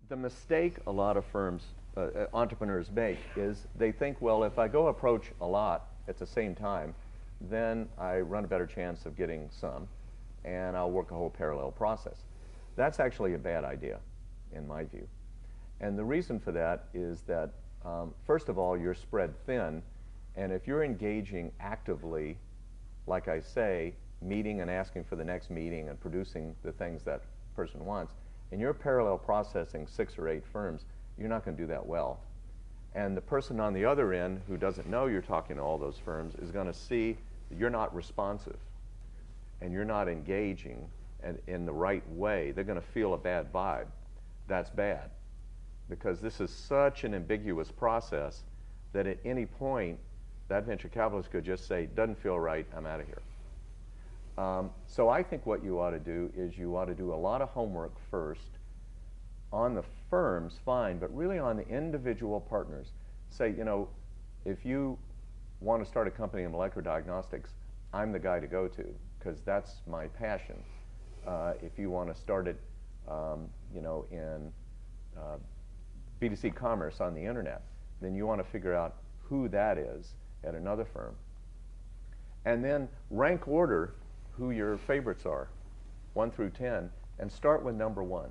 The mistake a lot of firms, entrepreneurs make is they think, well, if I go approach a lot at the same time, then I run a better chance of getting some, and I'll work a whole parallel process. That's actually a bad idea, in my view. And the reason for that is that, first of all, you're spread thin, and if you're engaging actively, like I say, meeting and asking for the next meeting and producing the things that person wants, and you're parallel processing 6 or 8 firms, you're not going to do that well. And the person on the other end who doesn't know you're talking to all those firms is going to see that you're not responsive and you're not engaging in the right way. They're going to feel a bad vibe. That's bad, because this is such an ambiguous process that at any point that venture capitalist could just say, doesn't feel right, I'm out of here. So I think what you ought to do is you ought to do a lot of homework first on the firms, fine, but really on the individual partners. Say, you know, if you want to start a company in molecular diagnostics, I'm the guy to go to, because that's my passion. If you want to start it, you know, in B2C commerce on the internet, then you want to figure out who that is at another firm. And then rank order who your favorites are, 1 through 10, and start with number 1.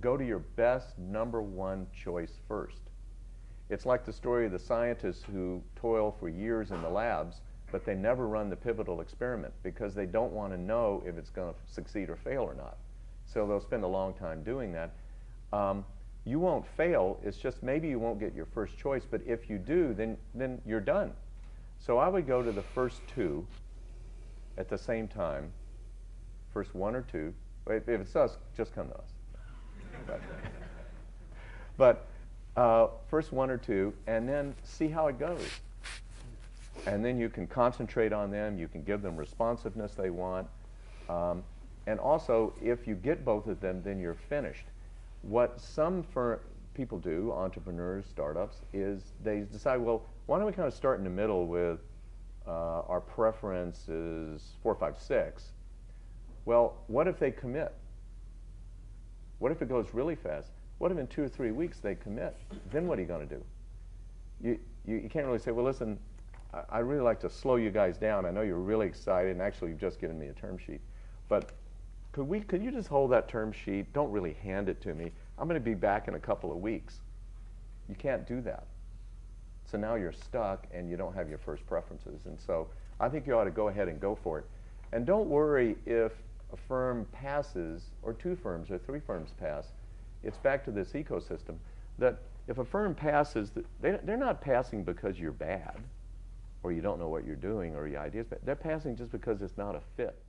Go to your best number 1 choice first. It's like the story of the scientists who toil for years in the labs, but they never run the pivotal experiment because they don't want to know if it's going to succeed or fail or not. So they'll spend a long time doing that. You won't fail, it's just maybe you won't get your first choice, but if you do, then you're done. So I would go to the first 2 at the same time, first 1 or 2. If it's us, just come to us. But first 1 or 2, and then see how it goes. And then you can concentrate on them, you can give them responsiveness they want, and also if you get both of them, then you're finished. What some people do, entrepreneurs, startups, is they decide, well, why don't we kind of start in the middle with our preference is 4, 5, 6. Well, what if they commit? What if it goes really fast? What if in 2 or 3 weeks they commit? Then what are you going to do? You can't really say, well, listen, I'd really like to slow you guys down. I know you're really excited, and actually you've just given me a term sheet. But could you just hold that term sheet? Don't really hand it to me. I'm going to be back in a couple of weeks. You can't do that. So now you're stuck and you don't have your first preferences. And so I think you ought to go ahead and go for it. And don't worry if a firm passes, or 2 firms or 3 firms pass. It's back to this ecosystem that if a firm passes, they're not passing because you're bad or you don't know what you're doing or your ideas, but they're passing just because it's not a fit.